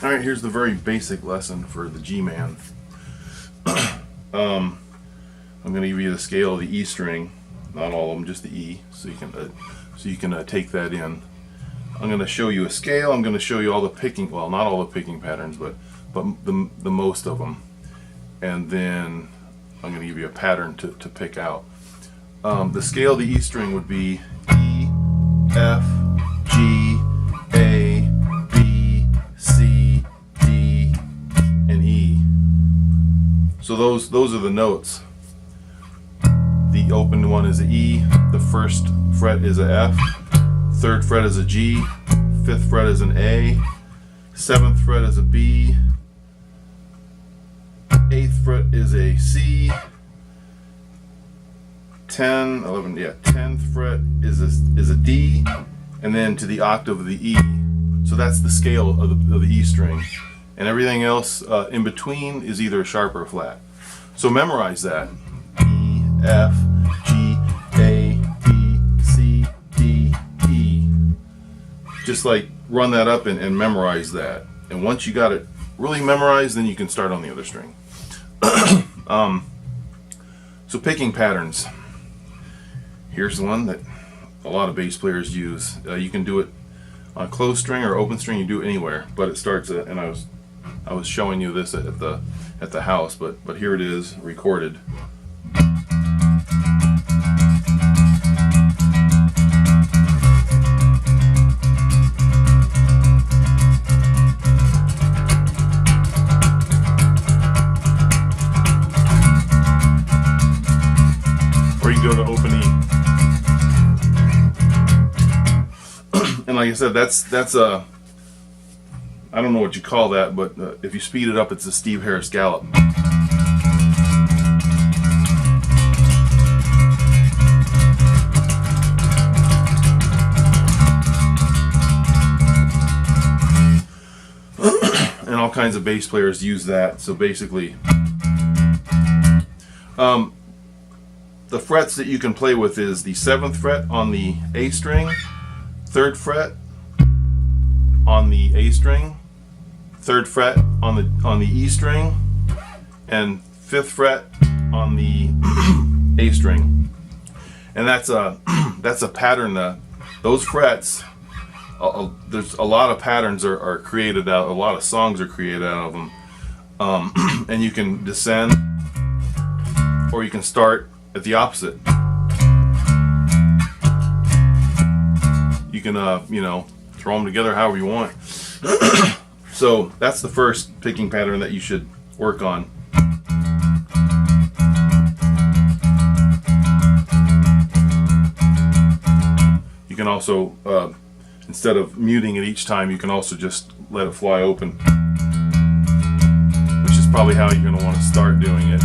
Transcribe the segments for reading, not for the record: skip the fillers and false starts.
Alright, here's the very basic lesson for the G-man. I'm going to give you the scale of the E string, not all of them, just the E, so you can take that in. I'm going to show you a scale. I'm going to show you all the picking, well, not all the picking patterns, but the most of them, and then I'm going to give you a pattern to pick out. The scale of the E string would be E, F, G, A, B, C, D, and E. So those are the notes. The open one is a E, the first fret is a F, third fret is a G, fifth fret is an A, seventh fret is a B, eighth fret is a C, 10th fret is a D, and then to the octave of the E. So that's the scale of the E string, and everything else in between is either sharp or flat. So memorize that. E, F, G, A, B, C, D, E. Just like run that up and memorize that. And once you got it really memorized, then you can start on the other string. So picking patterns. Here's the one that a lot of bass players use. You can do it on a closed string or open string. You do it anywhere, but it starts at, and I was showing you this at the house, but here it is recorded. Or you go to open E. And like I said, that's a, I don't know what you call that, but if you speed it up, it's a Steve Harris gallop. And all kinds of bass players use that. So basically, the frets that you can play with is the 7th fret on the A string, 3rd fret on the A string, 3rd fret on the E string, and 5th fret on the A string. And that's a pattern. Those frets, there's a lot of patterns are created out. A lot of songs are created out of them. And you can descend, or you can start at the opposite. You can throw them together however you want. So that's the first picking pattern that you should work on. You can also, instead of muting it each time, you can also just let it fly open, which is probably how you're going to want to start doing it.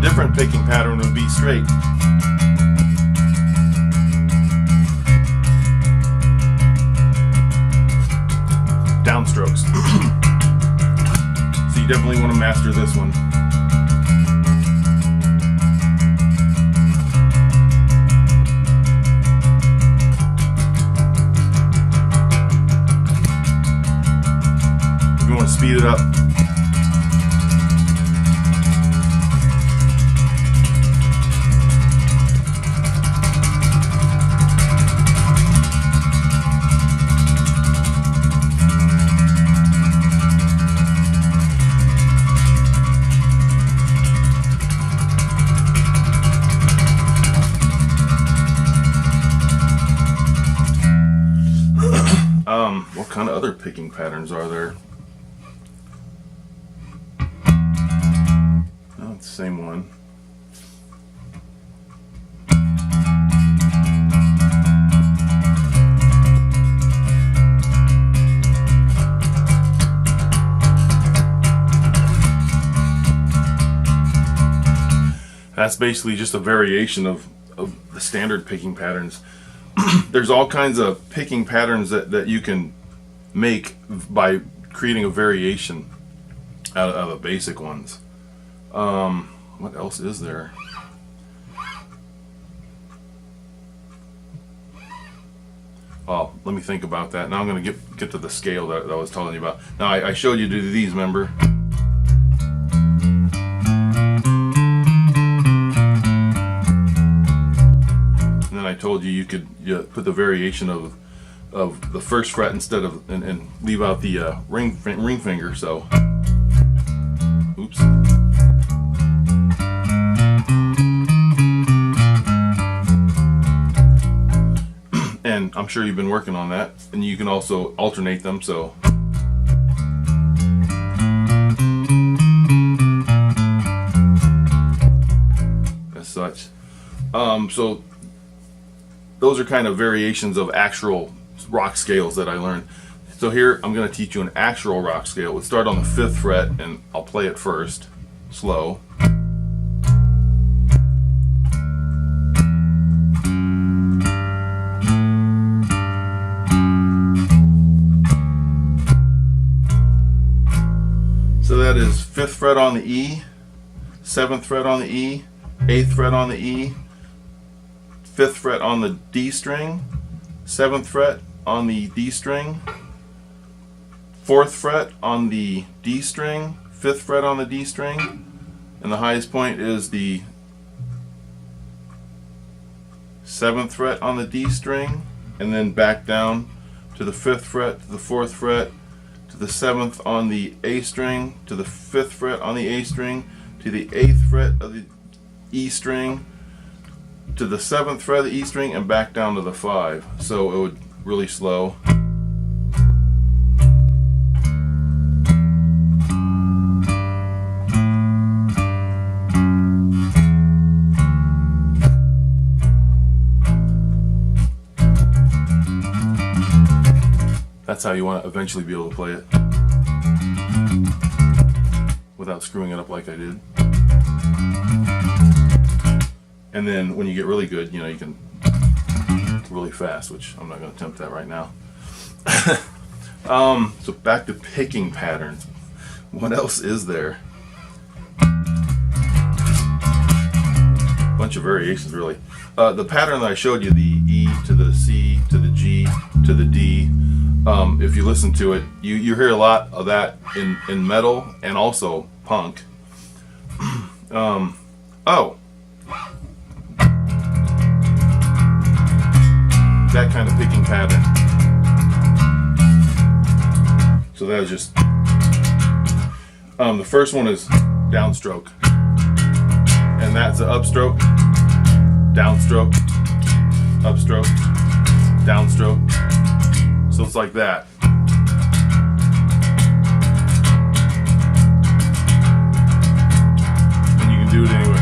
Different picking pattern would be straight. Downstrokes. So you definitely want to master this one. If you want to speed it up. What kind of other picking patterns are there? Oh, it's the same one. That's basically just a variation of the standard picking patterns. There's all kinds of picking patterns that you can make by creating a variation out of the basic ones. What else is there? Oh, let me think about that. Now I'm going to get to the scale that I was telling you about. Now I showed you to do these, remember? And then I told you could put the variation of the first fret instead of and leave out the ring finger. So, oops. And I'm sure you've been working on that, and you can also alternate them. So, as such, so those are kind of variations of actual rock scales that I learned. So here I'm going to teach you an actual rock scale. Let's start on the 5th fret, and I'll play it first, slow. So that is 5th fret on the E, 7th fret on the E, 8th fret on the E, 5th fret on the D string, 7th fret on the D string, 4th fret on the D string, 5th fret on the D string, and the highest point is the 7th fret on the D string, and then back down to the 5th fret, to the 4th fret, to the 7th on the A string, to the 5th fret on the A string, to the 8th fret of the E string, to the 7th fret of the E string, and back down to the 5. So it would really slow. That's how you want to eventually be able to play it without screwing it up like I did. And then when you get really good, you can really fast, which I'm not going to attempt that right now. So back to picking patterns. What else is there? Bunch of variations, really. The pattern that I showed you, the E to the C to the G to the D, if you listen to it, you hear a lot of that in metal and also punk. Oh, that kind of picking pattern. So that was just the first one is downstroke, and that's the upstroke, downstroke, upstroke, downstroke. So it's like that. And you can do it anyway.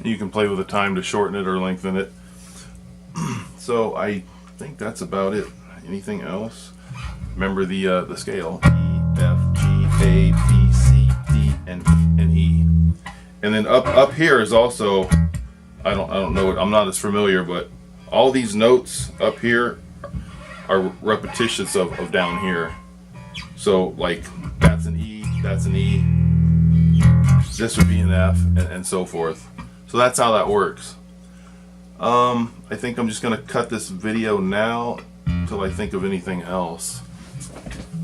You can play with the time to shorten it or lengthen it. So I think that's about it. Anything else? Remember the scale: E, F, G, A, B, C, D, and E. And then up here is also, I don't know, I'm not as familiar, but all these notes up here are repetitions of down here. So like that's an E, that's an E, this would be an F, and so forth. So that's how that works. I think I'm just going to cut this video now until I think of anything else.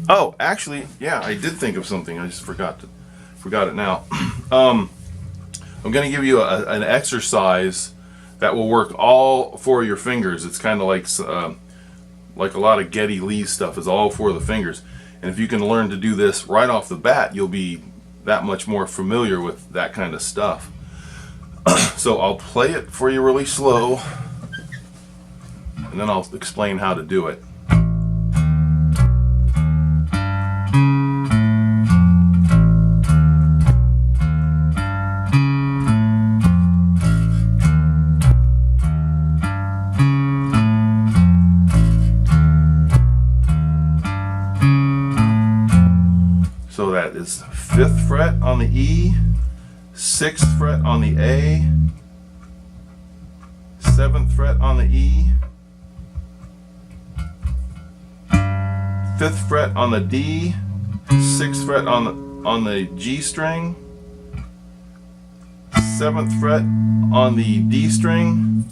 Oh, actually, yeah, I did think of something. I just forgot it now. I'm going to give you an exercise that will work all 4 of your fingers. It's kind of like a lot of Geddy Lee stuff is all 4 of the fingers. And if you can learn to do this right off the bat, you'll be that much more familiar with that kind of stuff. So I'll play it for you really slow, and then I'll explain how to do it. fret is 5th fret on the E, 6th fret on the A, 7th fret on the E, 5th fret on the D, 6th fret on the G string, 7th fret on the D string,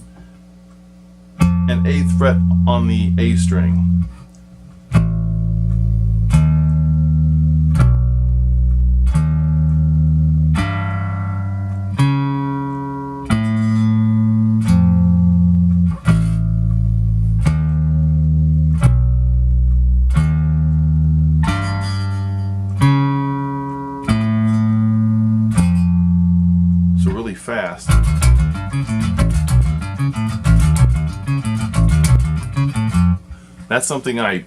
and 8th fret on the A string. So really fast. That's something I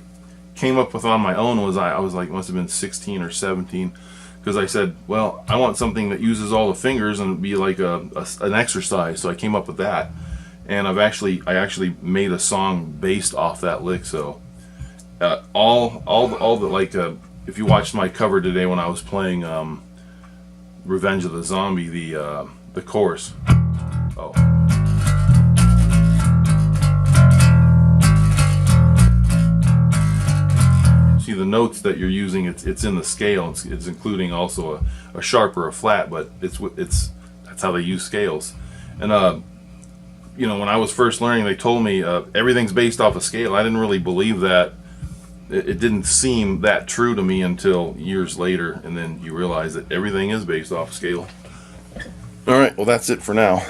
came up with on my own. I was like, must have been 16 or 17, because I said, well, I want something that uses all the fingers and be like an exercise. So I came up with that, and I actually made a song based off that lick. So all the like if you watched my cover today when I was playing Revenge of the Zombie, the chorus. Oh. See the notes that you're using, it's in the scale. It's including also a sharp or a flat, but that's how they use scales. And you know, when I was first learning, they told me everything's based off a scale. I didn't really believe that. It didn't seem that true to me until years later, and then you realize that everything is based off scale. All right, well, that's it for now.